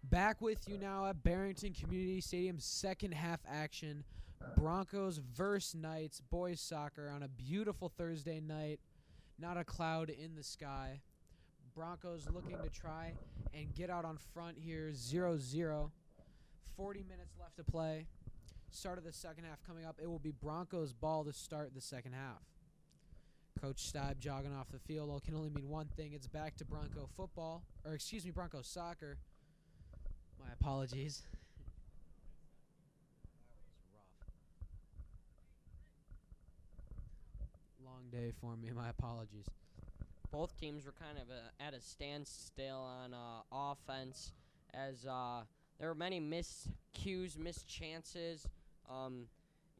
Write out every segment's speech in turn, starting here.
Back with you now at Barrington Community Stadium, second half action. Broncos versus Knights, boys soccer on a beautiful Thursday night. Not a cloud in the sky. Broncos looking to try and get out on front here, 0-0. 40 minutes left to play. Start of the second half coming up. It will be Broncos ball to start the second half. Coach Steib jogging off the field. It can only mean one thing. It's back to Bronco football, or excuse me, Bronco soccer. My apologies. Long day for me. My apologies. Both teams were kind of at a standstill on offense as there were many missed cues, missed chances.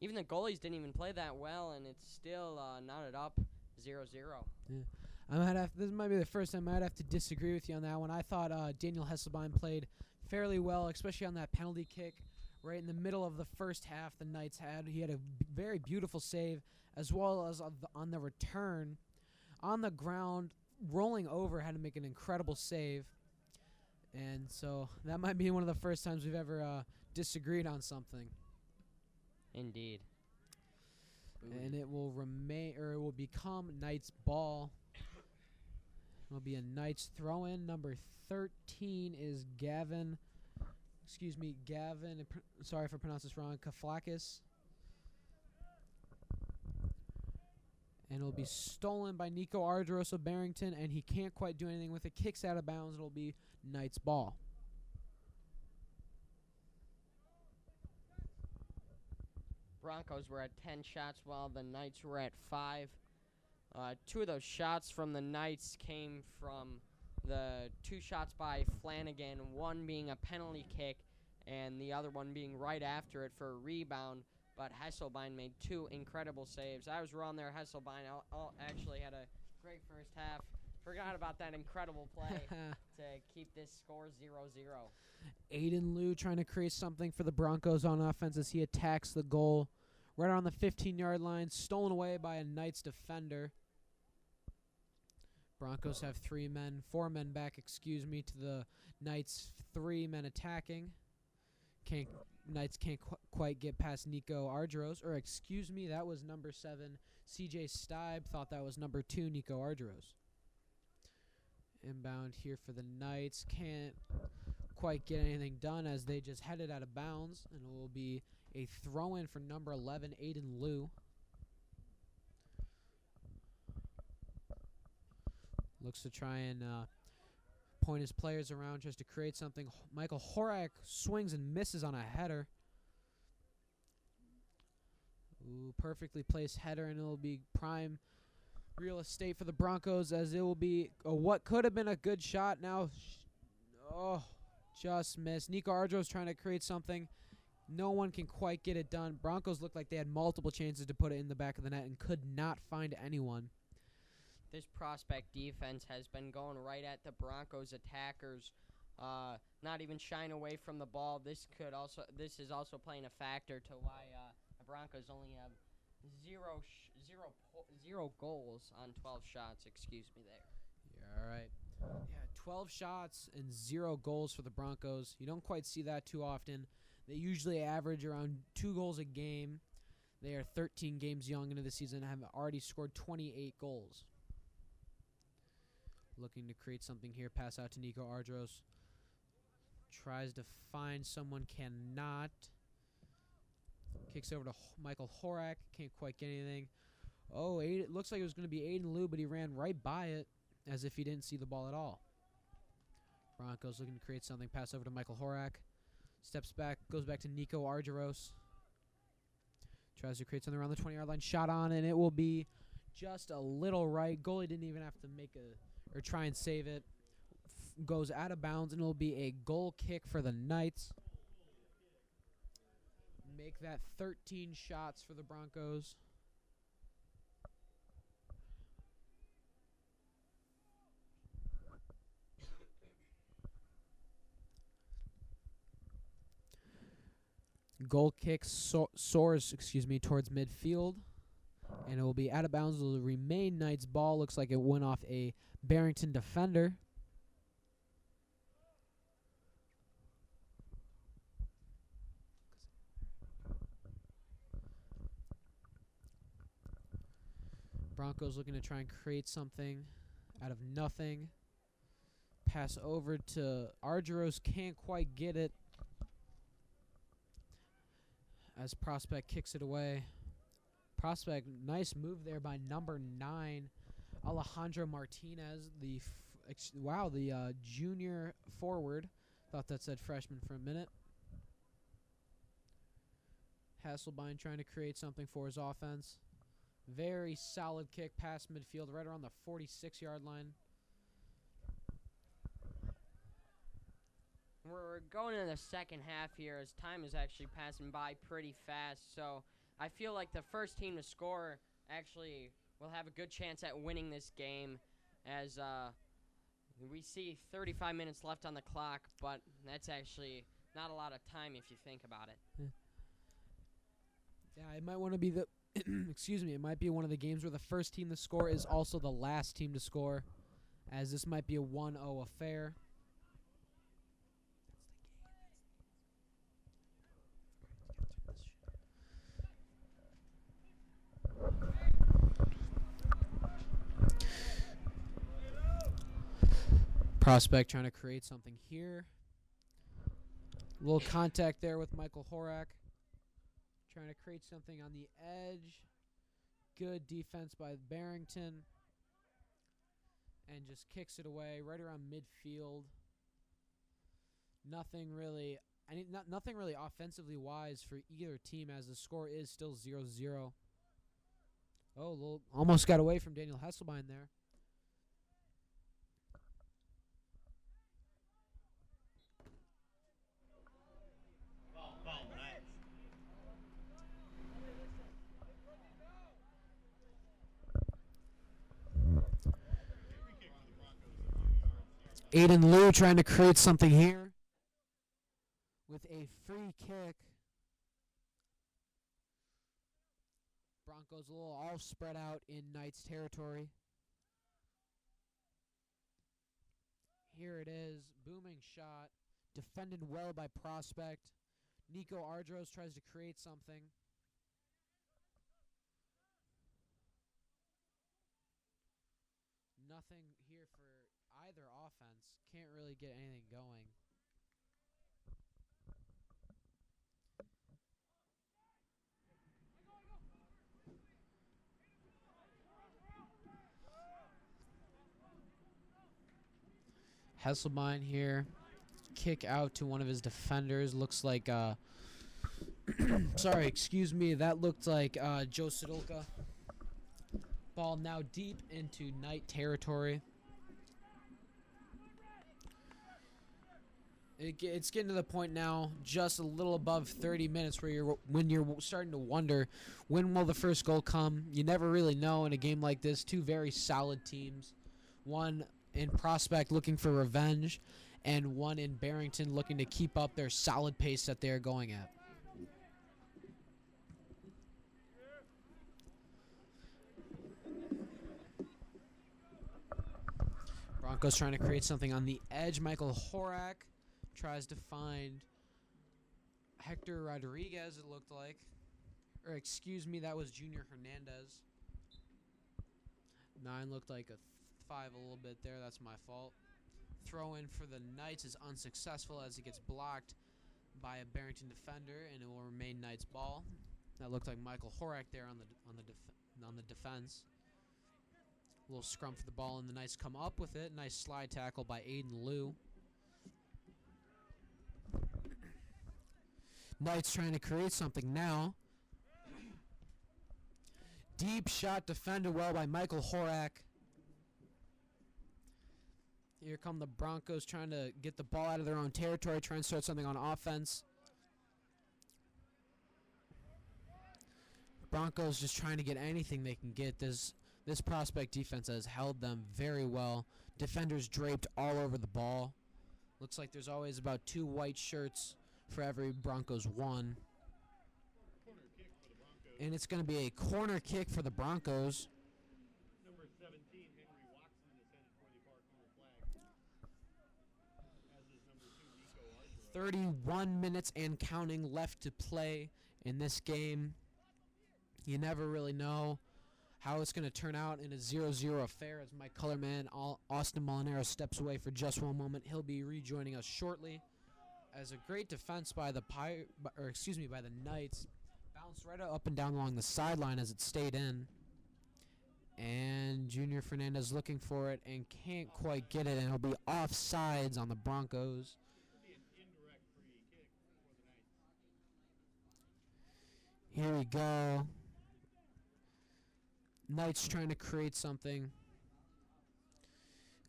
Even the goalies didn't even play that well, and it's still knotted up 0-0. Yeah. This might be the first time I might have to disagree with you on that one. I thought Daniel Hesselbein played fairly well, especially on that penalty kick right in the middle of the first half the Knights had. He had a very beautiful save, as well as on the return. On the ground, rolling over, had to make an incredible save. And so that might be one of the first times we've ever disagreed on something. Indeed. And it will remain, or it will become Knights ball. It will be a Knights throw-in. Number 13 is Gavin. Sorry if I pronounced this wrong. Kaflakis. And it'll be stolen by Nico Ardros of Barrington, and he can't quite do anything with it. Kicks out of bounds. It'll be Knights ball. Broncos were at 10 shots while the Knights were at 5. Two of those shots from the Knights came from the two shots by Flanagan, one being a penalty kick and the other one being right after it for a rebound. But Hesselbein made two incredible saves. I was wrong there. Hesselbein actually had a great first half. Forgot about that incredible play to keep this score 0-0. Aiden Liu trying to create something for the Broncos on offense as he attacks the goal right on the 15-yard line, stolen away by a Knights defender. Broncos have four men back, to the Knights 3 men attacking. Knights can't quite get past Nico Ardros, or that was number 7, CJ Steib. Thought that was number 2, Nico Ardros. Inbound here for the Knights. Can't quite get anything done as they just headed out of bounds, and it will be a throw-in for number 11, Aiden Liu. Looks to try and point his players around, tries to create something. Michael Horak swings and misses on a header. Ooh, perfectly placed header, and it will be prime real estate for the Broncos as it will be what could have been a good shot now. Just missed. Nico Ardros trying to create something. No one can quite get it done. Broncos looked like they had multiple chances to put it in the back of the net and could not find anyone. This prospect defense has been going right at the Broncos attackers, not even shying away from the ball. This is also playing a factor to why the Broncos only have zero goals on 12 shots. Excuse me there. You're all right. Yeah, 12 shots and 0 goals for the Broncos. You don't quite see that too often. They usually average around 2 goals a game. They are 13 games young into the season and have already scored 28 goals. Looking to create something here. Pass out to Nico Ardros. Tries to find someone. Cannot. Kicks over to Michael Horak. Can't quite get anything. It looks like it was going to be Aiden Liu, but he ran right by it as if he didn't see the ball at all. Broncos looking to create something. Pass over to Michael Horak. Steps back. Goes back to Nico Ardros. Tries to create something around the 20-yard line. Shot on, and it will be just a little right. Goalie didn't even have to try and save it. Goes out of bounds, and it'll be a goal kick for the Knights. Make that 13 shots for the Broncos. Goal kick soars towards midfield. And it will be out of bounds. It will remain Knights ball. Looks like it went off a Barrington defender. Broncos looking to try and create something out of nothing. Pass over to Argyros, can't quite get it. As Prospect kicks it away. Prospect, nice move there by number 9, Alejandro Martinez. The junior forward. Thought that said freshman for a minute. Hasselbein trying to create something for his offense. Very solid kick past midfield, right around the 46-yard line. We're going into the second half here as time is actually passing by pretty fast. So I feel like the first team to score actually will have a good chance at winning this game, as we see 35 minutes left on the clock, but that's actually not a lot of time if you think about it. Yeah, it might want to be the excuse me, it might be one of the games where the first team to score is also the last team to score, as this might be a 1-0 affair. Prospect trying to create something here. A little contact there with Michael Horak. Trying to create something on the edge. Good defense by Barrington. And just kicks it away right around midfield. Nothing really offensively wise for either team, as the score is still 0-0. Oh, almost got away from Daniel Hasselbein there. Aiden Liu trying to create something here with a free kick. Broncos a little all spread out in Knights territory. Here it is. Booming shot. Defended well by Prospect. Nico Ardros tries to create something. Nothing here for either offense. Can't really get anything going. Hasselbein here. Kick out to one of his defenders. Looks like, sorry, excuse me. That looked like Joe Sidolka. Ball now deep into Knight territory. It's getting to the point now, just a little above 30 minutes, where you're starting to wonder, when will the first goal come? You never really know in a game like this. Two very solid teams. One in Prospect looking for revenge, and one in Barrington looking to keep up their solid pace that they're going at. Broncos trying to create something on the edge. Michael Horak tries to find Hector Rodriguez, it looked like. Or excuse me, that was Junior Hernandez. 9 looked like a 5 a little bit there. That's my fault. Throw in for the Knights is unsuccessful as it gets blocked by a Barrington defender, and it will remain Knights ball. That looked like Michael Horak there on the defense. A little scrum for the ball, and the Knights come up with it. Nice slide tackle by Aiden Liu. Knights trying to create something now. Deep shot defended well by Michael Horak. Here come the Broncos trying to get the ball out of their own territory, trying to start something on offense. Broncos just trying to get anything they can get. This Prospect defense has held them very well. Defenders draped all over the ball. Looks like there's always about 2 white shirts for every Broncos 1. And it's going to be a corner kick for the Broncos. Number 17, Henry Watson, is headed for the far corner flag. As is number 2, Nico Ardros. 31 minutes and counting left to play in this game. You never really know how it's going to turn out in a 0-0 affair as my color man, Austin Molinaro, steps away for just one moment. He'll be rejoining us shortly as a great defense by the by the Knights. Bounced right up and down along the sideline as it stayed in. And Junior Fernandez looking for it and can't quite get it, and it'll be offsides on the Broncos. Here we go. Knights trying to create something.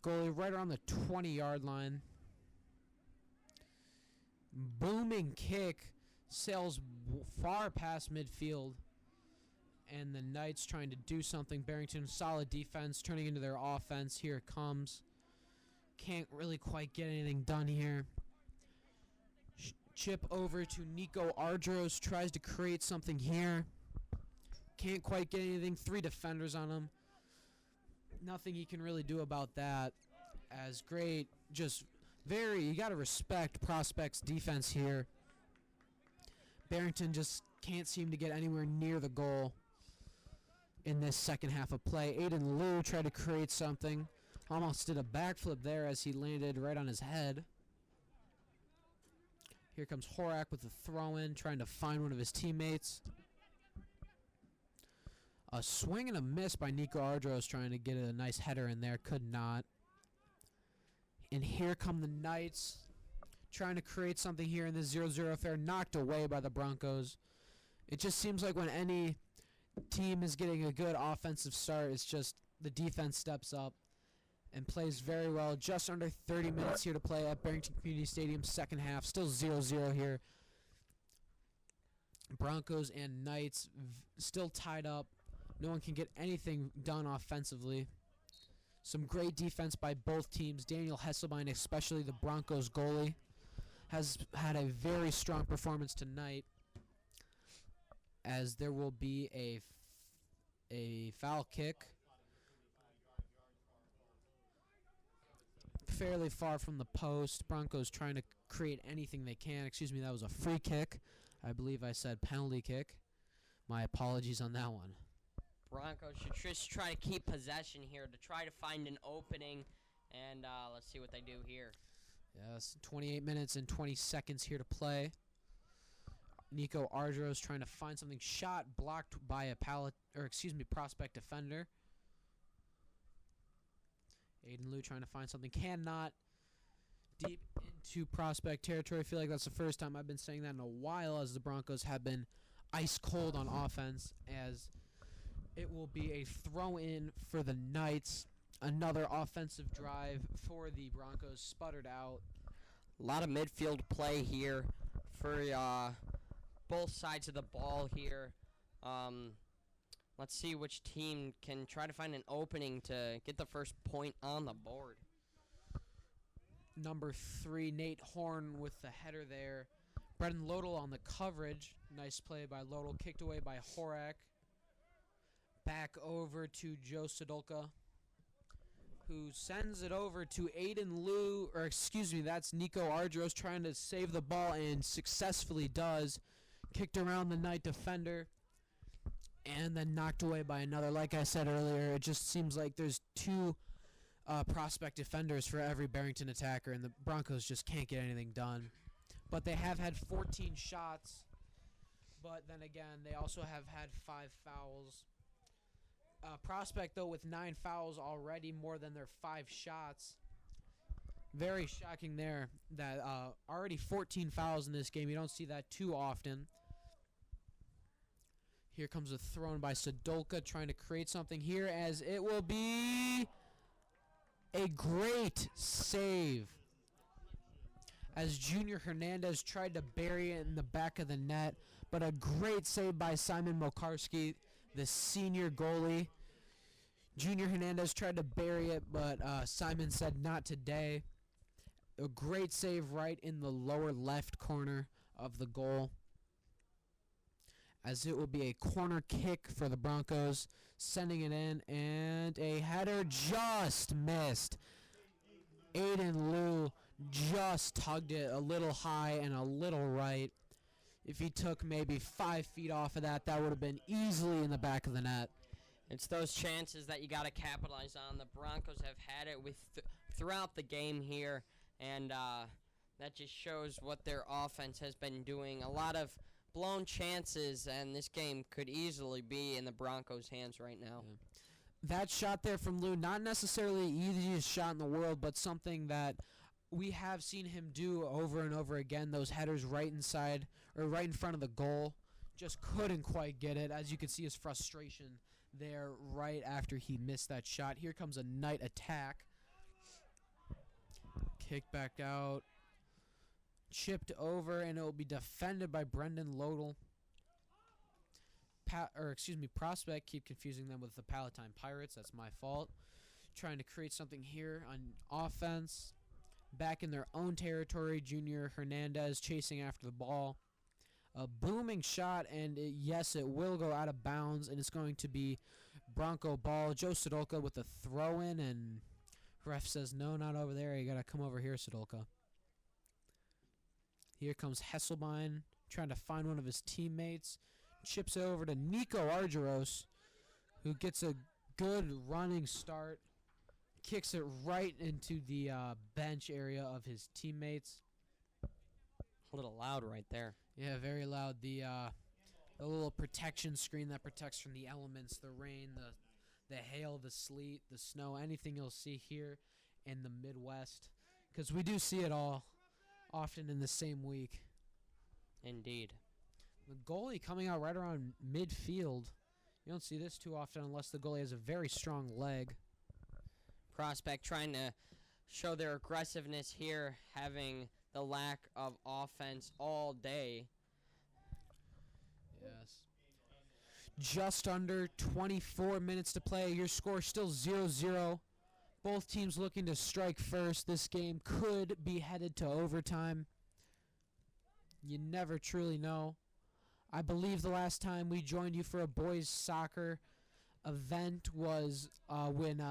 Goalie right around the 20-yard line. Booming kick sails far past midfield. And the Knights trying to do something. Barrington, solid defense, turning into their offense. Here it comes. Can't really quite get anything done here. Chip over to Nico Ardros. Tries to create something here. Can't quite get anything. 3 defenders on him. Nothing he can really do about that. As great, just you got to respect Prospect's defense here. Barrington just can't seem to get anywhere near the goal in this second half of play. Aiden Liu tried to create something. Almost did a backflip there as he landed right on his head. Here comes Horak with a throw-in, trying to find one of his teammates. A swing and a miss by Nico Ardros, trying to get a nice header in there. Could not. And here come the Knights, trying to create something here in this 0-0 affair. Knocked away by the Broncos. It just seems like when any team is getting a good offensive start, it's just the defense steps up and plays very well. Just under 30 minutes here to play at Barrington Community Stadium, second half. Still 0-0 here. Broncos and Knights still tied up. No one can get anything done offensively. Some great defense by both teams. Daniel Hesselbein, especially the Broncos goalie, has had a very strong performance tonight, as there will be a foul kick fairly far from the post. Broncos trying to create anything they can. Excuse me, that was a free kick. I believe I said penalty kick. My apologies on that one. Broncos should just try to keep possession here to try to find an opening, and let's see what they do here. Yes, 28 minutes and 20 seconds here to play. Nico Ardros trying to find something. Shot blocked by a Prospect defender. Aiden Liu trying to find something. Cannot. Deep into Prospect territory. I feel like that's the first time I've been saying that in a while, as the Broncos have been ice cold on offense, as it will be a throw-in for the Knights. Another offensive drive for the Broncos. Sputtered out. A lot of midfield play here for both sides of the ball here. Let's see which team can try to find an opening to get the first point on the board. Number 3, Nate Horn with the header there. Brendan Lodel on the coverage. Nice play by Lodel. Kicked away by Horak. Back over to Joe Sadolka, who sends it over to Aiden Liu, that's Nico Ardros trying to save the ball and successfully does. Kicked around the Knight defender and then knocked away by another. Like I said earlier, it just seems like there's 2 Prospect defenders for every Barrington attacker, and the Broncos just can't get anything done. But they have had 14 shots, but then again, they also have had 5 fouls. Prospect, though, with 9 fouls already, more than their 5 shots. Very shocking there that already 14 fouls in this game. You don't see that too often. Here comes a throw by Sadolka trying to create something here, as it will be a great save, as Junior Hernandez tried to bury it in the back of the net, but a great save by Simon Mokarski, the senior goalie. Junior Hernandez tried to bury it, but Simon said not today. A great save right in the lower left corner of the goal, as it will be a corner kick for the Broncos, sending it in, and a header just missed. Aiden Liu just tugged it a little high and a little right. If he took maybe 5 feet off of that, that would have been easily in the back of the net. It's those chances that you got to capitalize on. The Broncos have had it with throughout the game here, and that just shows what their offense has been doing. A lot of blown chances, and this game could easily be in the Broncos' hands right now. Yeah. That shot there from Lou, not necessarily the easiest shot in the world, but something that we have seen him do over and over again. Those headers right inside or right in front of the goal, just couldn't quite get it. As you can see, his frustration there right after he missed that shot. Here comes a Knight attack. Kick back out. Chipped over, and it will be defended by Brendan Lodel. Prospect. Keep confusing them with the Palatine Pirates. That's my fault. Trying to create something here on offense. Back in their own territory, Junior Hernandez chasing after the ball. A booming shot, and yes, it will go out of bounds, and it's going to be Bronco ball. Joe Sadolka with the throw-in, and ref says, no, not over there. You got to come over here, Sadolka. Here comes Hesselbein trying to find one of his teammates. Chips it over to Nico Argyros, who gets a good running start. Kicks it right into the bench area of his teammates. A little loud right there. Yeah, very loud. The little protection screen that protects from the elements, the rain, the hail, the sleet, the snow, anything you'll see here in the Midwest. Because we do see it all often in the same week. Indeed. The goalie coming out right around midfield. You don't see this too often unless the goalie has a very strong leg. Prospect trying to show their aggressiveness here, having the lack of offense all day. Yes. Just under 24 minutes to play. Your score still 0-0. Both teams looking to strike first. This game could be headed to overtime. You never truly know. I believe the last time we joined you for a boys soccer event was when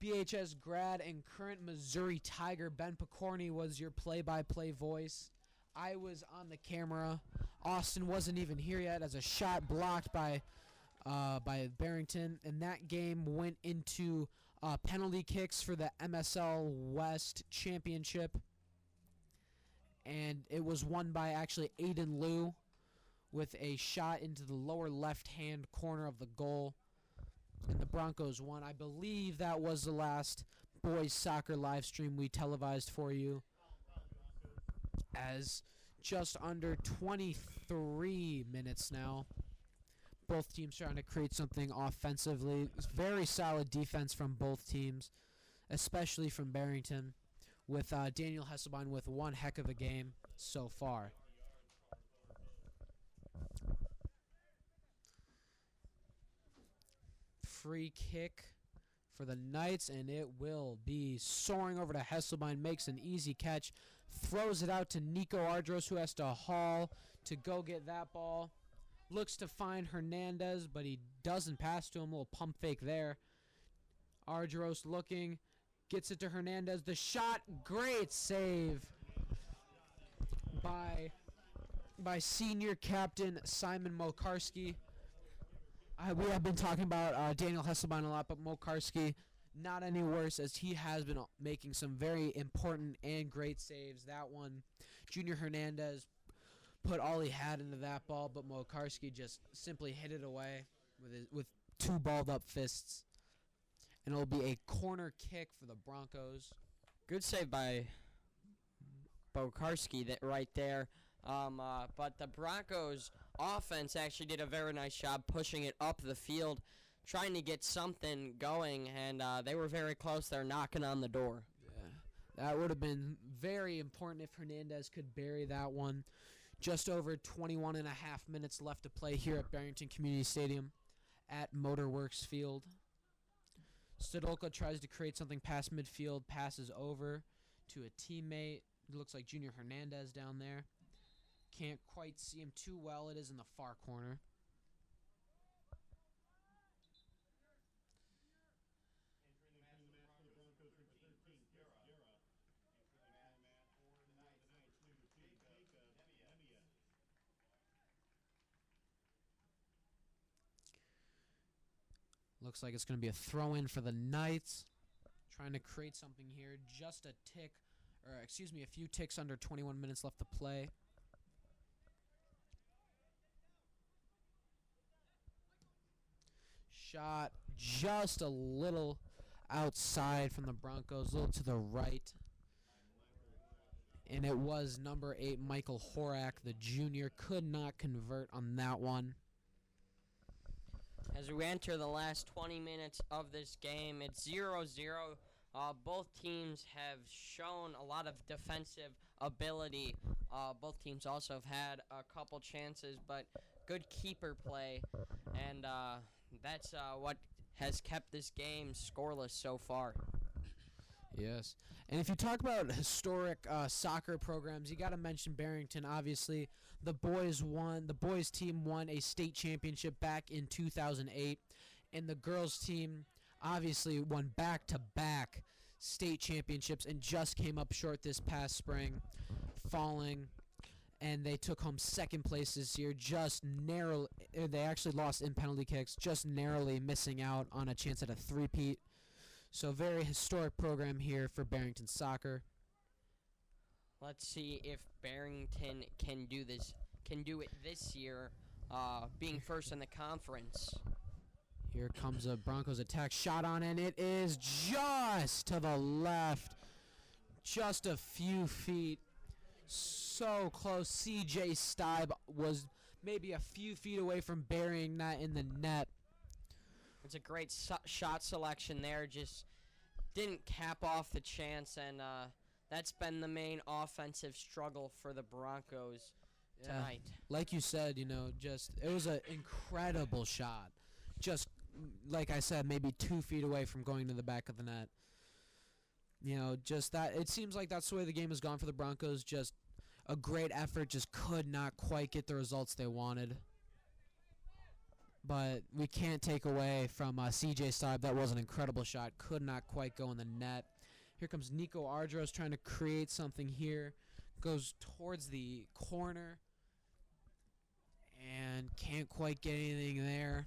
BHS grad and current Missouri Tiger Ben Picorni was your play-by-play voice. I was on the camera. Austin wasn't even here yet as a shot blocked by Barrington, and that game went into penalty kicks for the MSL West Championship, and it was won by actually Aiden Liu with a shot into the lower left-hand corner of the goal, and the Broncos won. I believe that was the last boys soccer live stream we televised for you, as just under 23 minutes now. Both teams trying to create something offensively. Very solid defense from both teams, especially from Barrington, with Daniel Hesselbein with one heck of a game so far. Free kick for the Knights, and it will be soaring over to Hesselbein. Makes an easy catch, throws it out to Nico Ardros, who has to haul to go get that ball. Looks to find Hernandez, but he doesn't pass to him. A little pump fake there. Ardros looking, gets it to Hernandez. The shot, great save by senior captain Simon Mokarski. We have been talking about Daniel Hesselbein a lot, but Mokarski not any worse, as he has been making some very important and great saves. That one, Junior Hernandez put all he had into that ball, but Mokarski just simply hit it away with two balled up fists. And it'll be a corner kick for the Broncos. Good save by Mokarski right there. But the Broncos offense actually did a very nice job pushing it up the field, trying to get something going, and they were very close there, knocking on the door. Yeah, that would have been very important if Hernandez could bury that one. Just over 21 and a half minutes left to play here at Barrington Community Stadium at Motorworks Field. Stodolka tries to create something past midfield, passes over to a teammate. It looks like Junior Hernandez down there. Can't quite see him too well. It is in the far corner. Looks like it's going to be a throw-in for the Knights. Trying to create something here. Just a tick, or excuse me, a few ticks under 21 minutes left to play. Shot just a little outside from the Broncos, a little to the right. And it was number 8, Michael Horak, the junior. Could not convert on that one. As we enter the last 20 minutes of this game, it's 0-0. Both teams have shown a lot of defensive ability. Both teams also have had a couple chances, but good keeper play. And that's what has kept this game scoreless so far. Yes. And if you talk about historic soccer programs, you got to mention Barrington. Obviously, the boys team won a state championship back in 2008, and the girls team obviously won back-to-back state championships and just came up short this past spring, falling, and they took home second place this year, just narrowly. They actually lost in penalty kicks, just narrowly missing out on a chance at a three-peat. So very historic program here for Barrington soccer. Let's see if Barrington can do it this year, being first in the conference. Here comes a Broncos attack, shot on, and it is just to the left, just a few feet, so close. CJ Stibe was maybe a few feet away from burying that in the net. It's a great shot selection there, just didn't cap off the chance, and that's been the main offensive struggle for the Broncos tonight. Like you said, it was an incredible shot. Just, like I said, maybe 2 feet away from going to the back of the net. Just that. It seems like that's the way the game has gone for the Broncos. Just a great effort, just could not quite get the results they wanted. But we can't take away from CJ Stibe. That was an incredible shot. Could not quite go in the net. Here comes Nico Ardros trying to create something here. Goes towards the corner. And can't quite get anything there.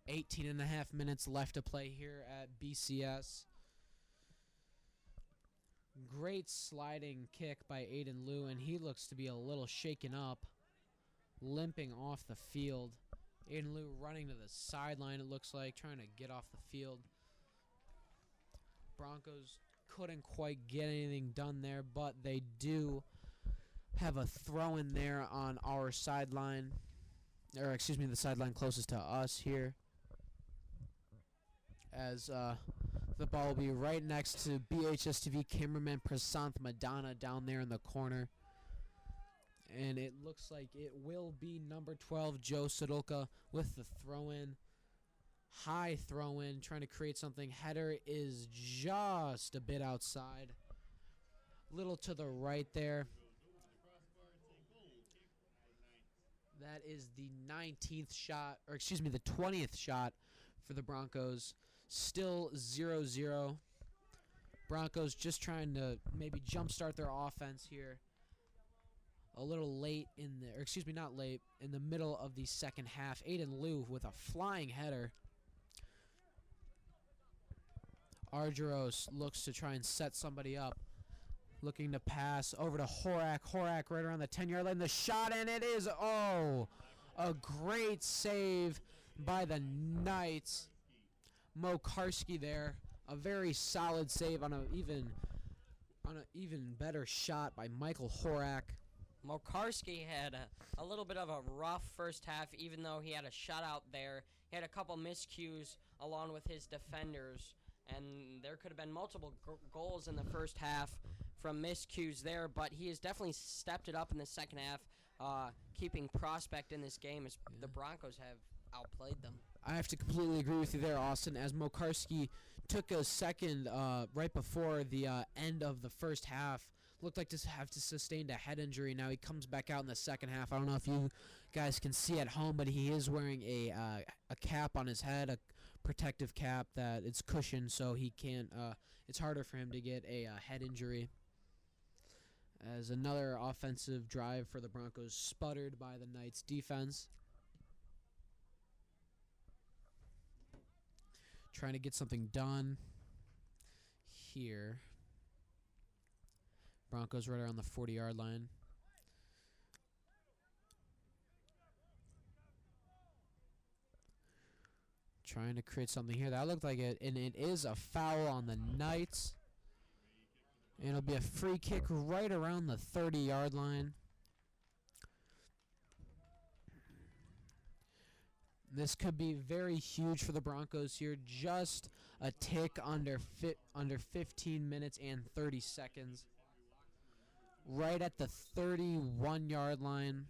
18 and a half minutes left to play here at BCS. Great sliding kick by Aiden Liu, and he looks to be a little shaken up. Limping off the field. Aiden Liu running to the sideline, it looks like, trying to get off the field. Broncos couldn't quite get anything done there, but they do have a throw in there on our sideline. Or, excuse me, the sideline closest to us here. As the ball will be right next to BHSTV cameraman Prasanth Madana down there in the corner. And it looks like it will be number 12, Joe Sadolka, with the throw-in. High throw-in, trying to create something. Header is just a bit outside. Little to the right there. That is the 19th shot, or excuse me, the 20th shot for the Broncos. Still 0-0. Broncos just trying to maybe jumpstart their offense here. A little late in the, or excuse me, not late, in the middle of the second half. Aiden Liu with a flying header. Argyros looks to try and set somebody up. Looking to pass over to Horak. Horak right around the 10-yard line. The shot, and it is, a great save by the Knights. Mo Karski there. A very solid save on an even better shot by Michael Horak. Mokarski had a little bit of a rough first half, even though he had a shutout there. He had a couple miscues along with his defenders, and there could have been multiple goals in the first half from miscues there, but he has definitely stepped it up in the second half, keeping prospect in this game as the Broncos have outplayed them. I have to completely agree with you there, Austin, as Mokarski took a second right before the end of the first half. Looked like to have sustained a head injury. Now he comes back out in the second half. I don't know if you guys can see at home, but he is wearing a cap on his head, a protective cap that it's cushioned, so he can't. It's harder for him to get a head injury. As another offensive drive for the Broncos sputtered by the Knights defense. Trying to get something done here. Broncos right around the 40-yard line. Trying to create something here. That looked like it, and it is a foul on the Knights. And it'll be a free kick right around the 30-yard line. This could be very huge for the Broncos here. Just a tick under 15 minutes and 30 seconds. Right at the 31-yard line.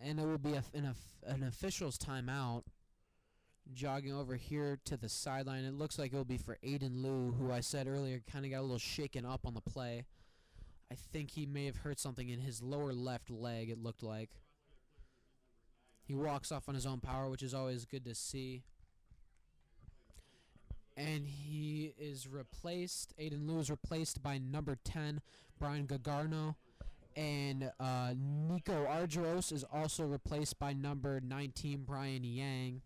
And it will be an official's timeout. Jogging over here to the sideline. It looks like it will be for Aiden Liu, who I said earlier kind of got a little shaken up on the play. I think he may have hurt something in his lower left leg, it looked like. He walks off on his own power, which is always good to see. And he is replaced. Aiden Liu is replaced by number 10, Brian Gagarno. And Nico Argyros is also replaced by number 19, Brian Yang.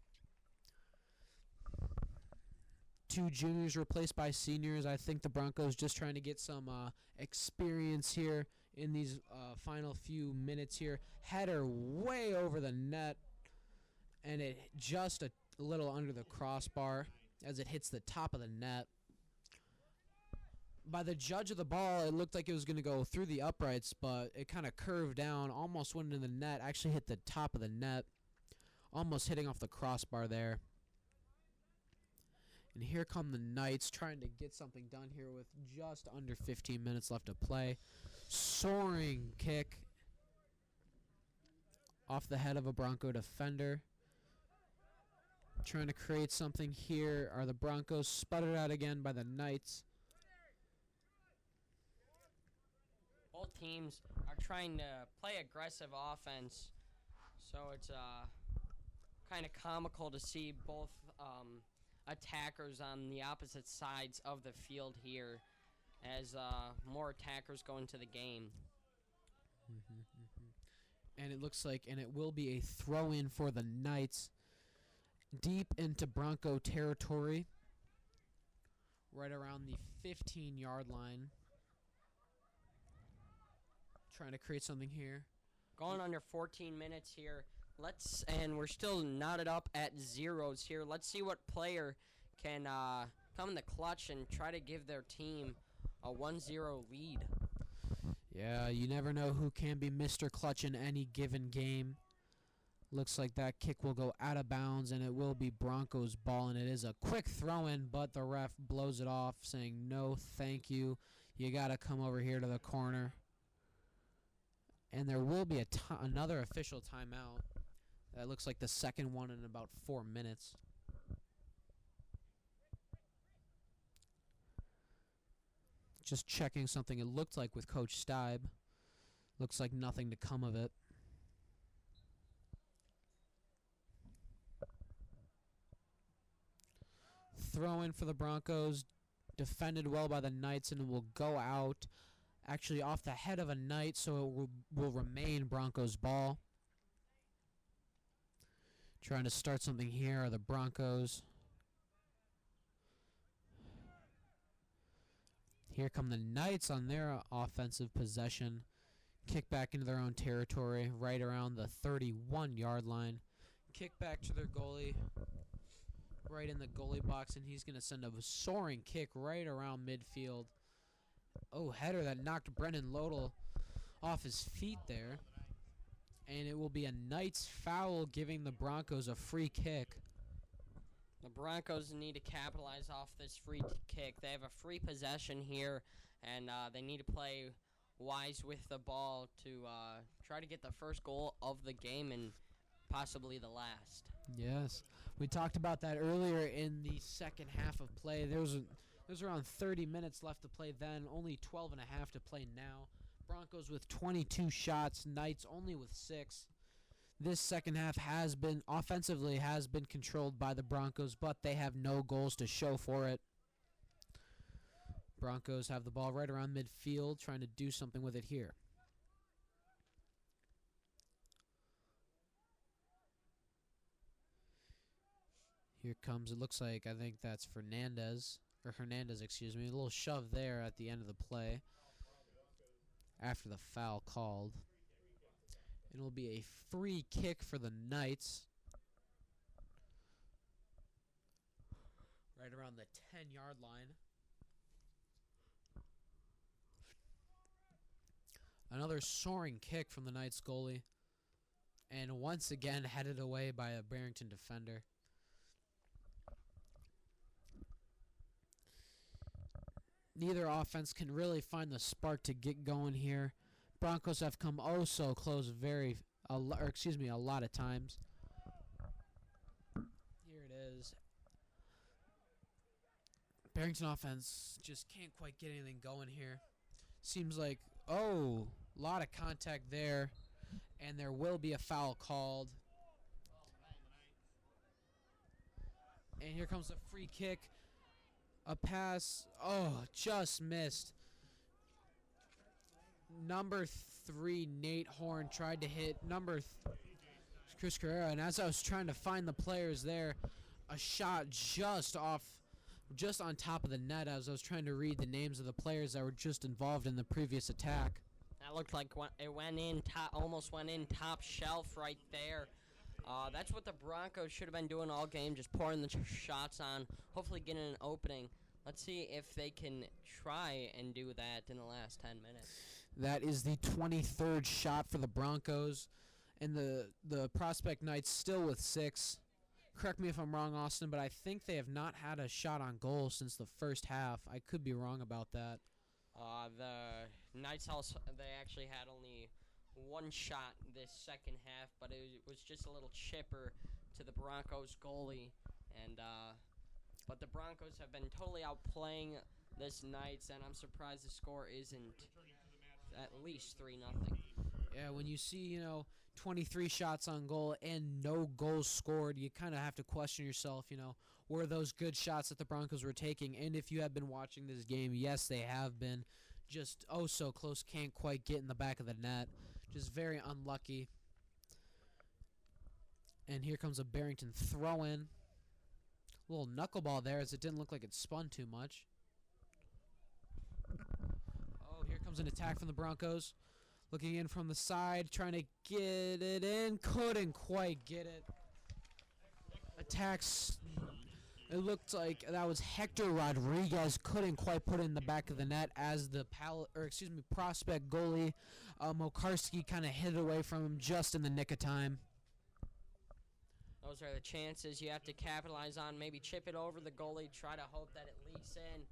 2 juniors replaced by seniors. I think the Broncos just trying to get some experience here in these final few minutes here. Header way over the net, and it just a little under the crossbar as it hits the top of the net. By the judge of the ball, it looked like it was going to go through the uprights, but it kind of curved down, almost went into the net, actually hit the top of the net, almost hitting off the crossbar there. And here come the Knights trying to get something done here with just under 15 minutes left to play. Soaring kick off the head of a Bronco defender. Trying to create something here are the Broncos, sputtered out again by the Knights. Both teams are trying to play aggressive offense, so it's kind of comical to see both attackers on the opposite sides of the field here as more attackers go into the game. And it looks like, and it will be a throw-in for the Knights deep into Bronco territory, right around the 15-yard line. Trying to create something here. Going under 14 minutes here. And we're still knotted up at zeros here. Let's see what player can come in the clutch and try to give their team a 1-0 lead. Yeah, you never know who can be Mr. Clutch in any given game. Looks like that kick will go out of bounds, and it will be Broncos ball, and it is a quick throw-in, but the ref blows it off, saying, no, thank you. You got to come over here to the corner. And there will be another official timeout. That looks like the second one in about 4 minutes. Just checking something it looked like with Coach Steib. Looks like nothing to come of it. Throw in for the Broncos. Defended well by the Knights, and it will go out. Actually off the head of a Knight, so it will remain Broncos ball. Trying to start something here are the Broncos. Here come the Knights on their offensive possession. Kick back into their own territory, right around the 31-yard line. Kick back to their goalie, right in the goalie box, and he's going to send a soaring kick right around midfield. Oh, header that knocked Brendan Lodel off his feet there. And it will be a Knights foul, giving the Broncos a free kick. The Broncos need to capitalize off this free kick. They have a free possession here, and they need to play wise with the ball to try to get the first goal of the game and possibly the last. Yes. We talked about that earlier in the second half of play. There's around 30 minutes left to play then, only 12 and a half to play now. Broncos with 22 shots, Knights only with 6. This second half offensively has been controlled by the Broncos, but they have no goals to show for it. Broncos have the ball right around midfield, trying to do something with it here. Here comes, it looks like, I think that's Hernandez, excuse me. A little shove there at the end of the play after the foul called. And it'll be a free kick for the Knights. Right around the 10-yard line. Another soaring kick from the Knights goalie. And once again headed away by a Barrington defender. Neither offense can really find the spark to get going here. Broncos have come oh so close a lot of times. Here it is. Barrington offense just can't quite get anything going here. Seems like, a lot of contact there, and there will be a foul called. And here comes a free kick. A pass. Just missed. Number 3, Nate Horn, tried to hit Chris Carrera. And as I was trying to find the players there, a shot just on top of the net as I was trying to read the names of the players that were just involved in the previous attack. That looked like it went in, almost went in top shelf right there. That's what the Broncos should have been doing all game, just pouring the shots on, hopefully getting an opening. Let's see if they can try and do that in the last 10 minutes. That is the 23rd shot for the Broncos, and the Prospect Knights still with 6. Correct me if I'm wrong, Austin, but I think they have not had a shot on goal since the first half. I could be wrong about that. The Knights they actually had only 1 shot this second half, but it was just a little chipper to the Broncos goalie, and but the Broncos have been totally outplaying this Knights, and I'm surprised the score isn't at least 3-0. Yeah, when you see 23 shots on goal and no goals scored, you kind of have to question yourself. Were those good shots that the Broncos were taking? And if you have been watching this game, yes, they have been. Just so close, can't quite get in the back of the net. Just very unlucky. And here comes a Barrington throw-in. Little knuckleball there, as it didn't look like it spun too much. Here comes an attack from the Broncos. Looking in from the side, trying to get it in. Couldn't quite get it. Attacks. It looked like that was Hector Rodriguez. Couldn't quite put it in the back of the net as the Prospect goalie Mokarski kind of hit it away from him just in the nick of time. Those are the chances you have to capitalize on. Maybe chip it over the goalie, try to hope that it leaks in.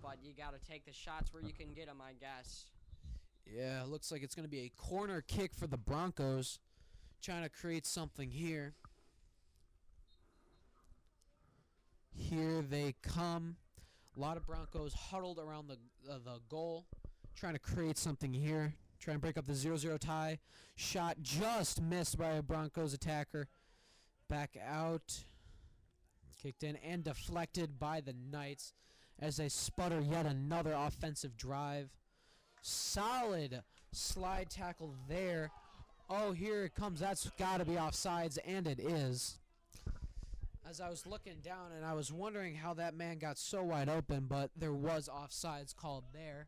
But you got to take the shots where you can get them, I guess. Yeah, looks like it's going to be a corner kick for the Broncos. Trying to create something here. Here they come. A lot of Broncos huddled around the goal. Trying to create something here. Trying to break up the 0-0 tie. Shot just missed by a Broncos attacker. Back out. Kicked in and deflected by the Knights as they sputter yet another offensive drive. Solid slide tackle there. Here it comes. That's got to be offsides, and it is. As I was looking down, and I was wondering how that man got so wide open, but there was offsides called there.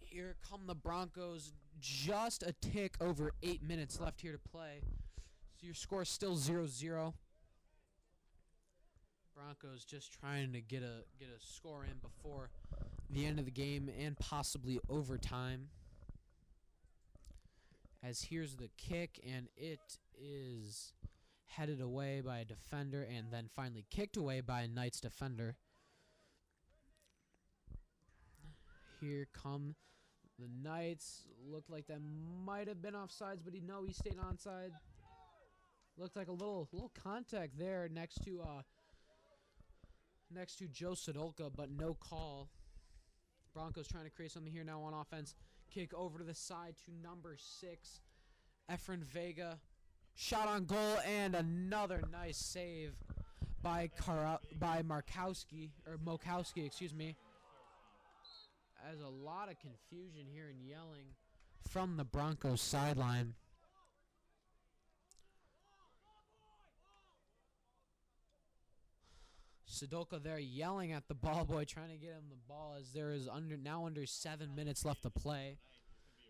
Here come the Broncos. Just a tick over 8 minutes left here to play. So your score is still 0-0. Broncos just trying to get a score in before the end of the game and possibly overtime. As here's the kick, and it is headed away by a defender and then finally kicked away by a Knights defender. Here come the Knights. Looked like that might have been offsides, but he stayed onside. Looked like a little contact there next to Joe Sadolka, but no call. Broncos trying to create something here now on offense. Kick over to the side to number 6, Efren Vega. Shot on goal and another nice save by Mokowski, excuse me. As a lot of confusion here and yelling from the Broncos sideline. Sadolka there yelling at the ball boy, trying to get him the ball as there is under 7 minutes left to play.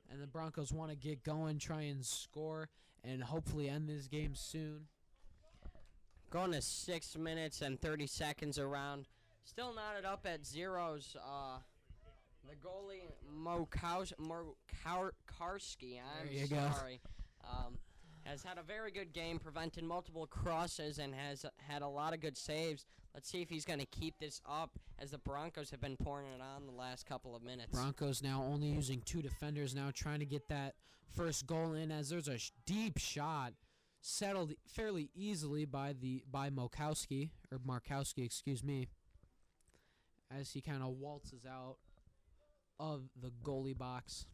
And the Broncos want to get going, try and score, and hopefully end this game soon. Going to 6 minutes and 30 seconds around. Still knotted up at zeros. The goalie, Karski, sorry, has had a very good game, prevented multiple crosses, and has had a lot of good saves. Let's see if he's going to keep this up, as the Broncos have been pouring it on the last couple of minutes. Broncos now only using 2 defenders now, trying to get that first goal in, as there's a deep shot settled fairly easily by Markowski, excuse me, as he kind of waltzes out of the goalie box.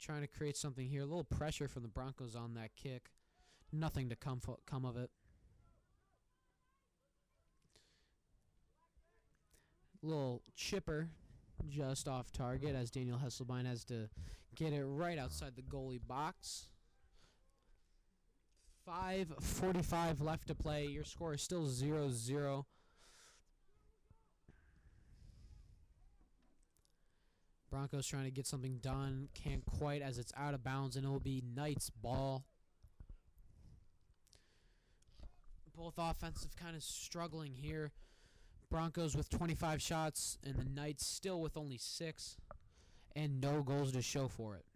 Trying to create something here. A little pressure from the Broncos on that kick. Nothing to come of it. Little chipper just off target as Daniel Hesselbein has to get it right outside the goalie box. 5:45 left to play. Your score is still 0-0. Broncos trying to get something done. Can't quite, as it's out of bounds, and it will be Knights' ball. Both offensive kind of struggling here. Broncos with 25 shots, and the Knights still with only 6, and no goals to show for it.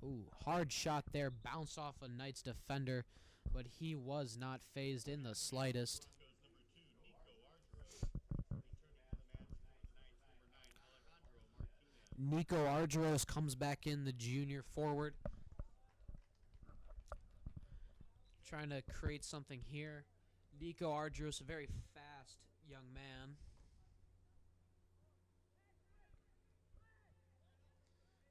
Ooh, hard shot there. Bounce off a Knights defender, but he was not phased in the slightest. Nico Argyros comes back in, the junior forward. Trying to create something here. Nico Argyros, a very fast young man.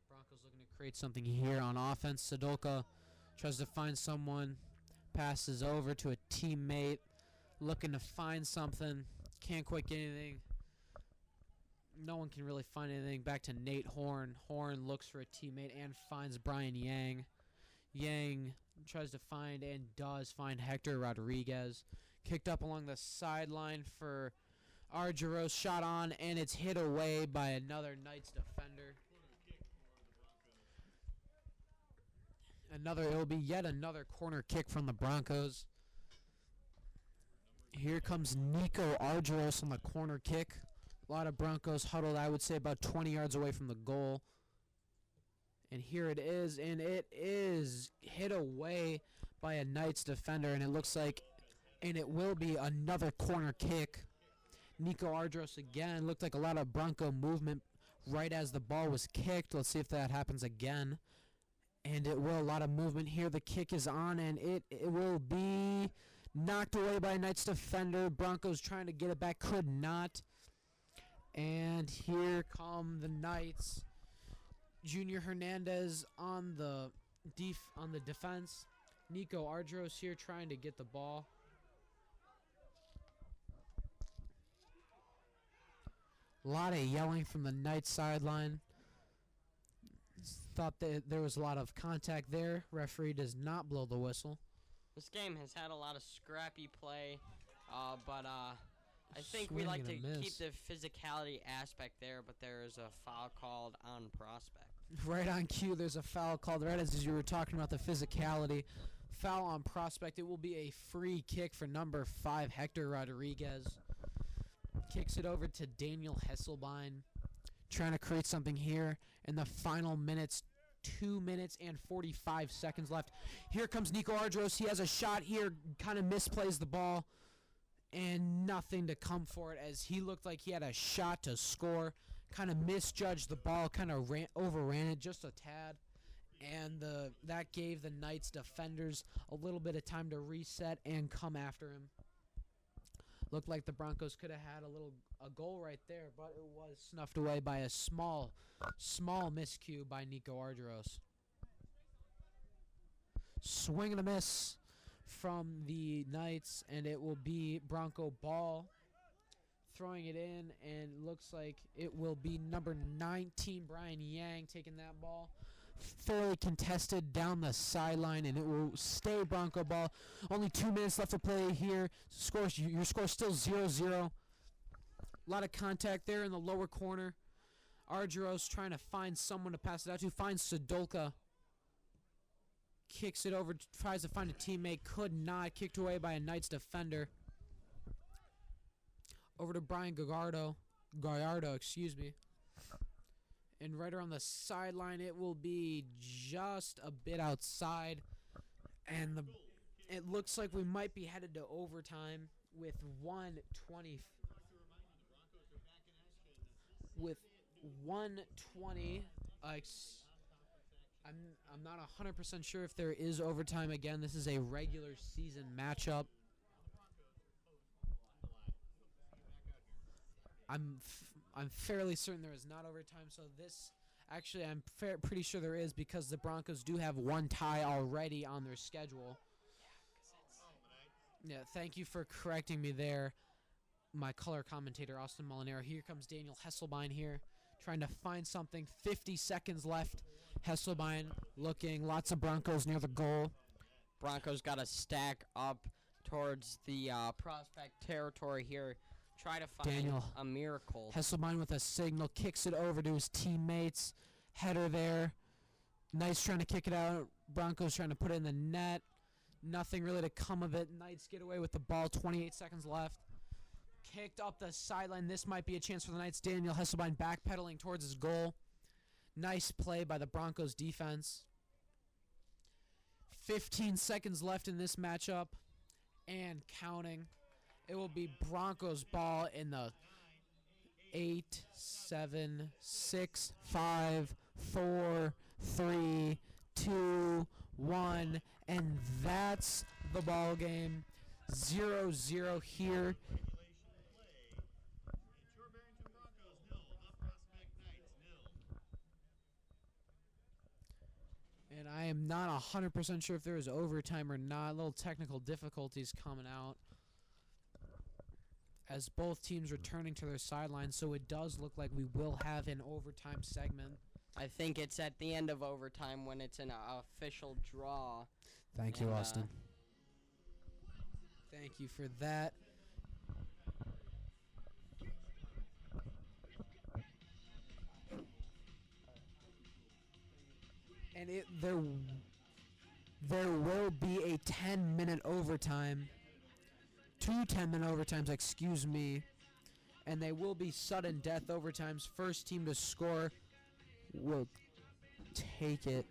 Broncos looking to create something here on offense. Sadolka tries to find someone. Passes over to a teammate. Looking to find something. Can't quite get anything. No one can really find anything. Back to Nate Horn. Horn looks for a teammate and finds Brian Yang. Yang tries to find and does find Hector Rodriguez. Kicked up along the sideline for Argyros. Shot on, and it's hit away by another Knights defender. It will be yet another corner kick from the Broncos. Here comes Nico Argyros on the corner kick. A lot of Broncos huddled, I would say, about 20 yards away from the goal. And here it is, and it is hit away by a Knights defender, and it looks like, and it will be another corner kick. Nico Argyros again. Looked like a lot of Bronco movement right as the ball was kicked. Let's see if that happens again. And it will. A lot of movement here. The kick is on, and it will be knocked away by a Knights defender. Broncos trying to get it back, could not. And here come the Knights. Junior Hernandez on the defense. Nico Argyros here trying to get the ball. A lot of yelling from the Knights sideline. Thought that there was a lot of contact there. Referee does not blow the whistle. This game has had a lot of scrappy play, but I think we like to keep the physicality aspect there, but there is a foul called on Prospect. Right on cue, there's a foul called right as you were talking about the physicality. Foul on Prospect. It will be a free kick for number 5, Hector Rodriguez. Kicks it over to Daniel Hesselbein. Trying to create something here in the final minutes. 2 minutes and 45 seconds left. Here comes Nico Argyros. He has a shot here. Kind of misplays the ball. And nothing to come for it, as he looked like he had a shot to score. Kind of misjudged the ball. Kind of overran it just a tad. And that gave the Knights defenders a little bit of time to reset and come after him. Looked like the Broncos could have had a goal right there, but it was snuffed away by a small miscue by Nico Argyros. Swing and a miss from the Knights, and it will be Bronco ball. Throwing it in, and looks like it will be number 19, Brian Yang, taking that ball. fairly contested down the sideline, and it will stay Bronco ball. Only 2 minutes left to play here. Your score still 0-0. A lot of contact there in the lower corner. Argyros trying to find someone to pass it out to. Finds Sadolka. Kicks it over. Tries to find a teammate. Could not. Kicked away by a Knights defender. Over to Brian Gallardo, excuse me. And right around the sideline, it will be just a bit outside. And it looks like we might be headed to overtime with 1:20. With 1:20, I'm not 100% sure if there is overtime again. This is a regular season matchup. I'm fairly certain there is not overtime, so this actually I'm pretty sure there is, because the Broncos do have one tie already on their schedule. Yeah, thank you for correcting me there, my color commentator Austin Molinaro. Here comes Daniel Hesselbein here, trying to find something. 50 seconds left. Hesselbein looking, lots of Broncos near the goal. Broncos got to stack up towards the prospect territory here. Try to find a miracle. Hesselbein with a signal, kicks it over to his teammates. Header there. Knights trying to kick it out. Broncos trying to put it in the net. Nothing really to come of it. Knights get away with the ball. 28 seconds left. Kicked up the sideline. This might be a chance for the Knights. Daniel Hesselbein backpedaling towards his goal. Nice play by the Broncos defense. 15 seconds left in this matchup and counting. It will be Broncos ball in the 8, 7, 6, 5, 4, 3, 2, 1, and that's the ball game. 0-0 here. And I am not 100% sure if there is overtime or not. A little technical difficulties coming out as both teams returning to their sidelines, so it does look like we will have an overtime segment. I think it's at the end of overtime when it's an official draw. Thank you, Austin. Thank you for that. And there will be a 10-minute overtime. 2 10-minute overtimes, excuse me. And they will be sudden death overtimes. First team to score will take it.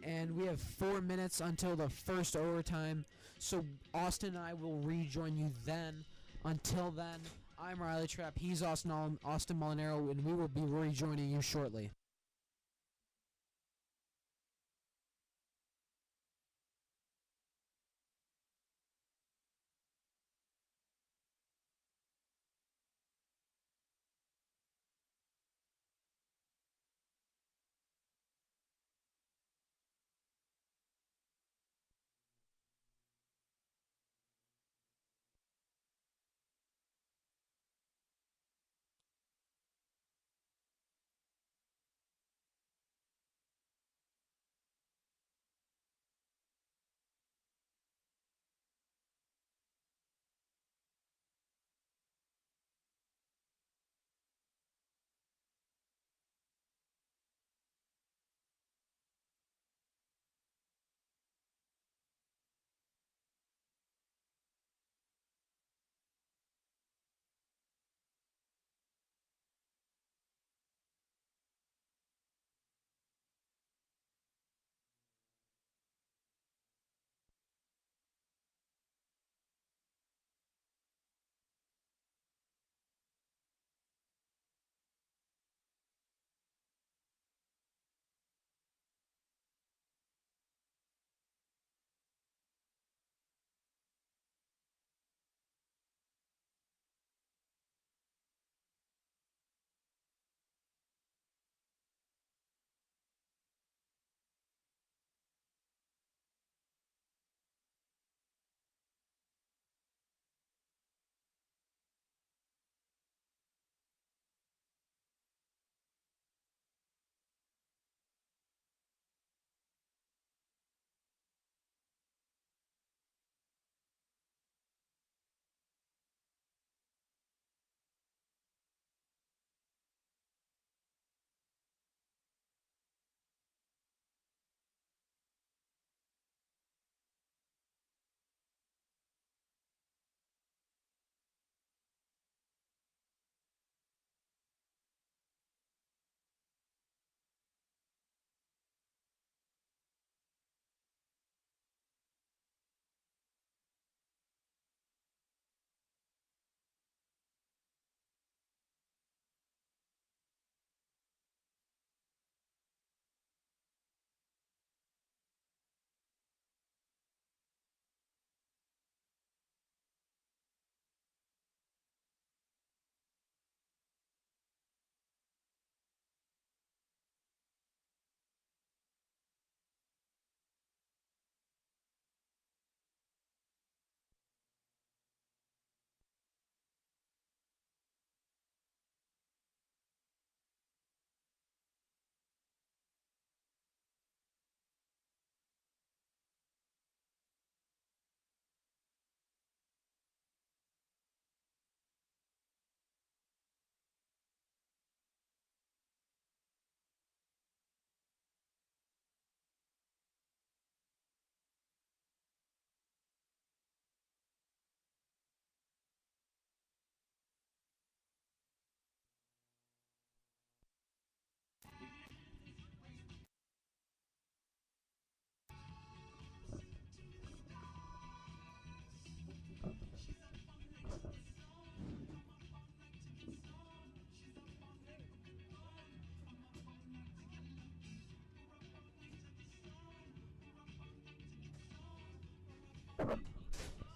And we have 4 minutes until the first overtime. So Austin and I will rejoin you then. Until then, I'm Riley Trapp. He's Austin Molinaro, and we will be rejoining you shortly.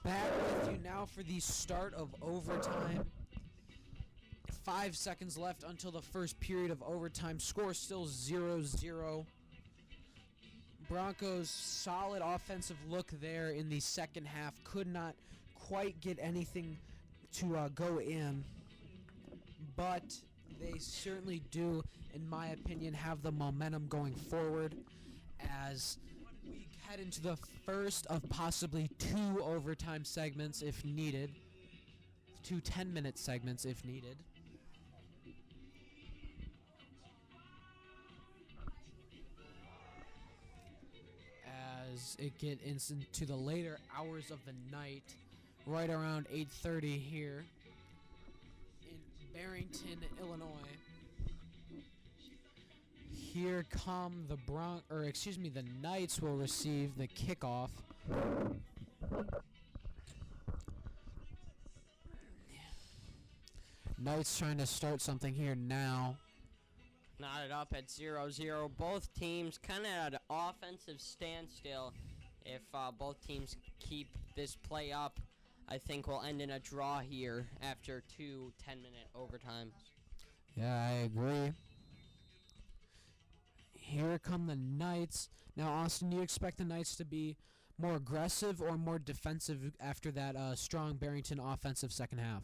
Back with you now for the start of overtime. 5 seconds left until the first period of overtime. Score still 0-0. Broncos solid offensive look there in the second half. Could not quite get anything to go in. But they certainly do, in my opinion, have the momentum going forward as we head into the first of possibly 2 overtime segments if needed. 2 10-minute segments if needed. As it gets into the later hours of the night, right around 8:30 here in Barrington, Illinois. Here come the the Knights will receive the kickoff. Knights trying to start something here now. Knotted up at 0-0. Both teams kind of at an offensive standstill. If both teams keep this play up, I think we'll end in a draw here after 2 10-minute overtimes. Yeah, I agree. Here come the Knights. Now, Austin, do you expect the Knights to be more aggressive or more defensive after that strong Barrington offensive second half?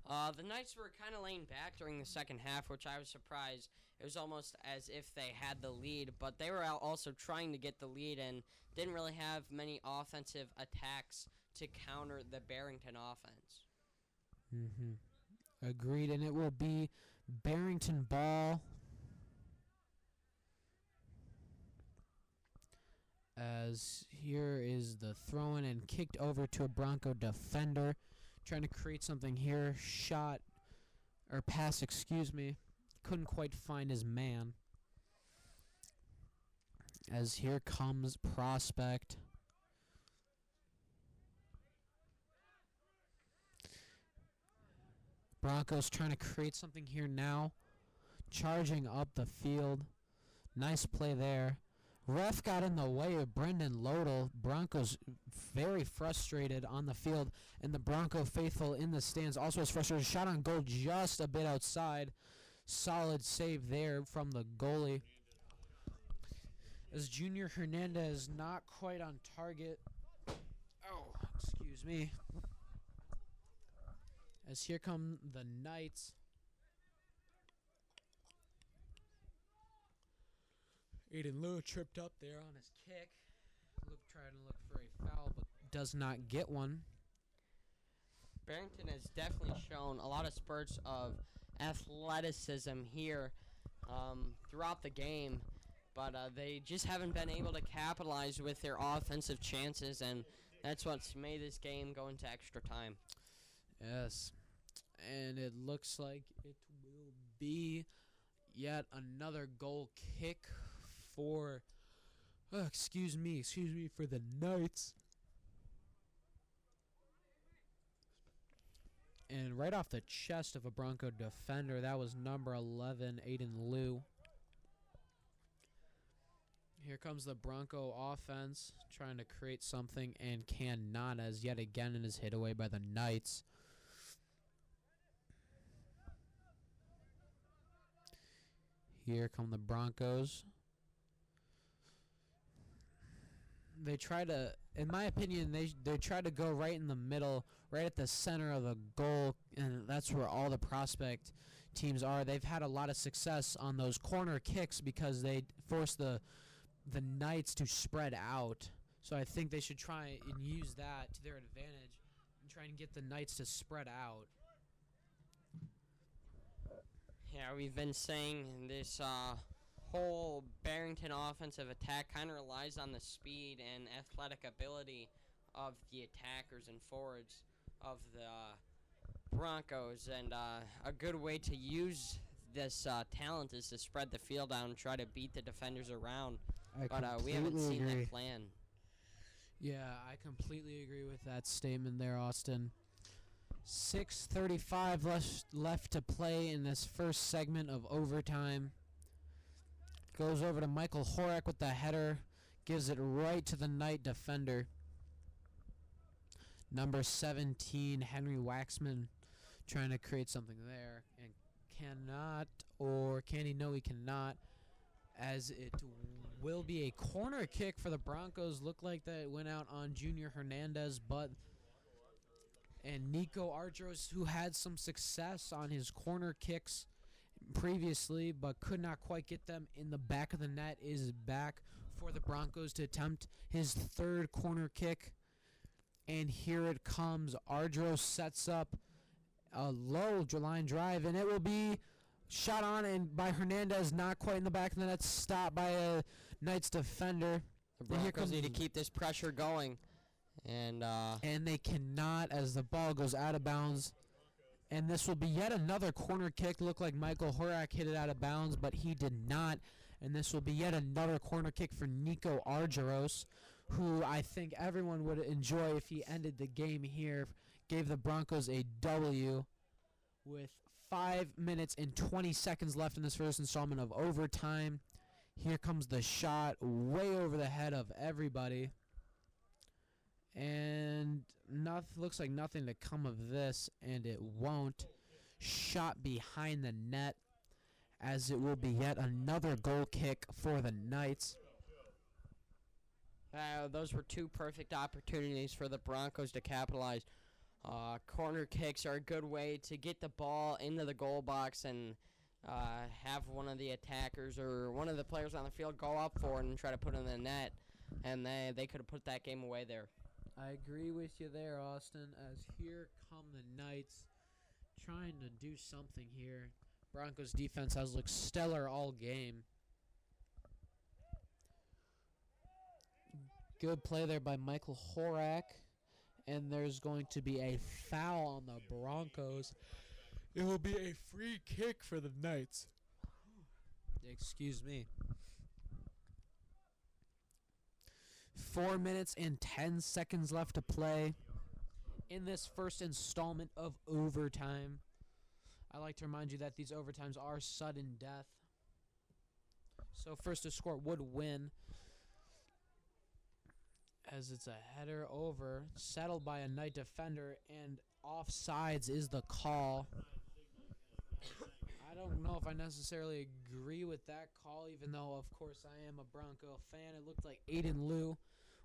The Knights were kind of laying back during the second half, which I was surprised. It was almost as if they had the lead, but they were also trying to get the lead and didn't really have many offensive attacks to counter the Barrington offense. Agreed, and it will be Barrington ball. As here is the throw-in and kicked over to a Bronco defender. Trying to create something here. Pass, excuse me. Couldn't quite find his man. As here comes Prospect. Broncos trying to create something here now. Charging up the field. Nice play there. Ref got in the way of Brendan Lodel. Broncos very frustrated on the field, and the Bronco faithful in the stands also was frustrated. Shot on goal just a bit outside. Solid save there from the goalie. As Junior Hernandez not quite on target. Oh, excuse me. As here come the Knights. Aiden Liu tripped up there on his kick. Trying to look for a foul, but does not get one. Barrington has definitely shown a lot of spurts of athleticism here throughout the game, but they just haven't been able to capitalize with their offensive chances, and that's what's made this game go into extra time. Yes, and it looks like it will be yet another goal kick for, excuse me, for the Knights. And right off the chest of a Bronco defender, that was number 11, Aiden Liu. Here comes the Bronco offense, trying to create something, and cannot, as yet again it is hit away by the Knights. Here come the Broncos. They try to, in my opinion, they try to go right in the middle, right at the center of the goal, and that's where all the prospect teams are. They've had a lot of success on those corner kicks because they force the Knights to spread out. So I think they should try and use that to their advantage and try and get the Knights to spread out. Yeah, we've been saying this whole Barrington offensive attack kind of relies on the speed and athletic ability of the attackers and forwards of the Broncos, and a good way to use this talent is to spread the field out and try to beat the defenders around. But we haven't seen that plan. Yeah, I completely agree with that statement there, Austin. 6:35 left to play in this first segment of overtime. Goes over to Michael Horak with the header. Gives it right to the Knight defender. Number 17, Henry Waxman, trying to create something there, and cannot, or can he? No, he cannot, as it will be a corner kick for the Broncos. Looked like that went out on Junior Hernandez, and Nico Ardros, who had some success on his corner kicks previously, but could not quite get them in the back of the net, is back for the Broncos to attempt his third corner kick. And here it comes. Ardros sets up a low line drive, and it will be shot on and by Hernandez, not quite in the back of the net, stopped by a Knights defender. The Broncos need to keep this pressure going. And they cannot, as the ball goes out of bounds. And this will be yet another corner kick. Looked like Michael Horak hit it out of bounds, but he did not. And this will be yet another corner kick for Nico Argyros, who I think everyone would enjoy if he ended the game here. Gave the Broncos a W with 5 minutes and 20 seconds left in this first installment of overtime. Here comes the shot way over the head of everybody. And looks like nothing to come of this, and it won't. Shot behind the net, as it will be yet another goal kick for the Knights. Those were two perfect opportunities for the Broncos to capitalize. Corner kicks are a good way to get the ball into the goal box and have one of the attackers or one of the players on the field go up for it and try to put it in the net. And they could have put that game away there. I agree with you there, Austin, as here come the Knights trying to do something here. Broncos defense has looked stellar all game. Good play there by Michael Horak. And there's going to be a foul on the Broncos. It will be a free kick for the Knights. Excuse me. 4 minutes and 10 seconds left to play in this first installment of overtime. I like to remind you that these overtimes are sudden death. So first to score would win, as it's a header over, settled by a Knight defender, and offsides is the call. I don't know if I necessarily agree with that call, even though, of course, I am a Bronco fan. It looked like Aiden Liu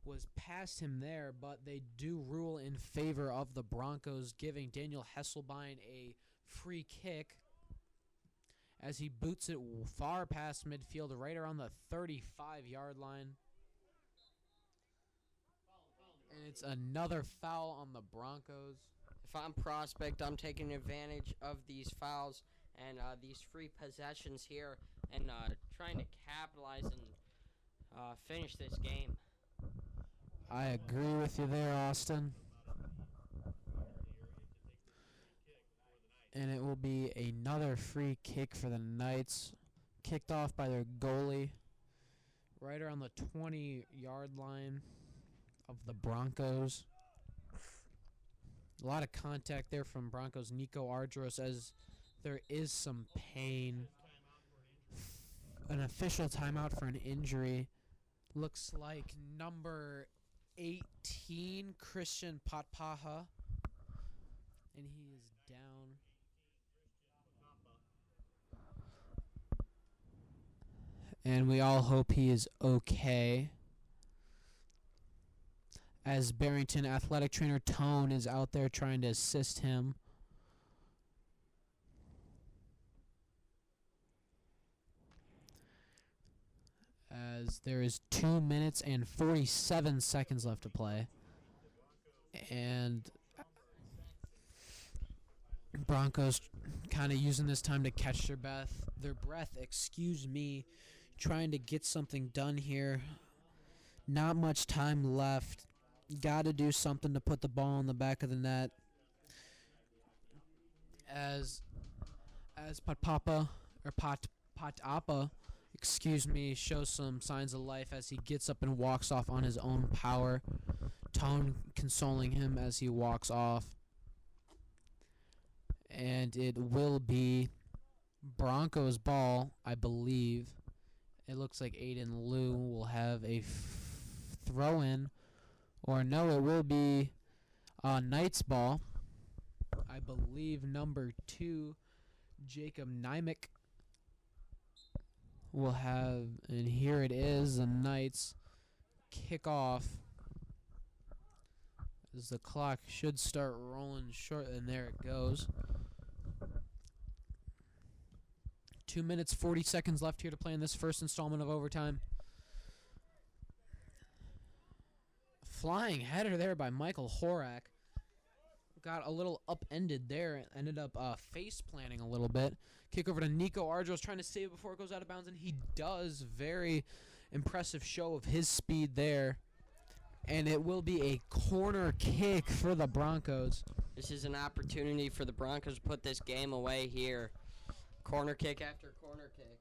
was past him there, but they do rule in favor of the Broncos, giving Daniel Hesselbein a free kick as he boots it far past midfield, right around the 35-yard line. And it's another foul on the Broncos. If I'm Prospect, I'm taking advantage of these fouls and these free possessions here and trying to capitalize and finish this game. I agree with you there, Austin. And it will be another free kick for the Knights, kicked off by their goalie, right around the 20-yard line of the Broncos. A lot of contact there from Broncos' Nico Ardros, as there is some pain. An official timeout for an injury. Looks like number 18, Christian Patpaha. And he is down. And we all hope he is okay, as Barrington athletic trainer Tone is out there trying to assist him. As there is 2 minutes and 47 seconds left to play. And Broncos kind of using this time to catch their breath, trying to get something done here. Not much time left. Got to do something to put the ball in the back of the net. As Patapa shows some signs of life as he gets up and walks off on his own power. Tone consoling him as he walks off. And it will be Broncos ball, I believe. It looks like Aiden Liu will have a throw-in. Or no, it will be Knights ball. I believe number 2, Jacob Nymick, will have, and here it is, the Knights kick off as the clock should start rolling short, and there it goes. 2 minutes, 40 seconds left here to play in this first installment of overtime. Flying header there by Michael Horak. Got a little upended there, ended up face planting a little bit. Kick over to Nico Ardros, trying to save it before it goes out of bounds, and he does. Very impressive show of his speed there. And it will be a corner kick for the Broncos. This is an opportunity for the Broncos to put this game away here. Corner kick after corner kick.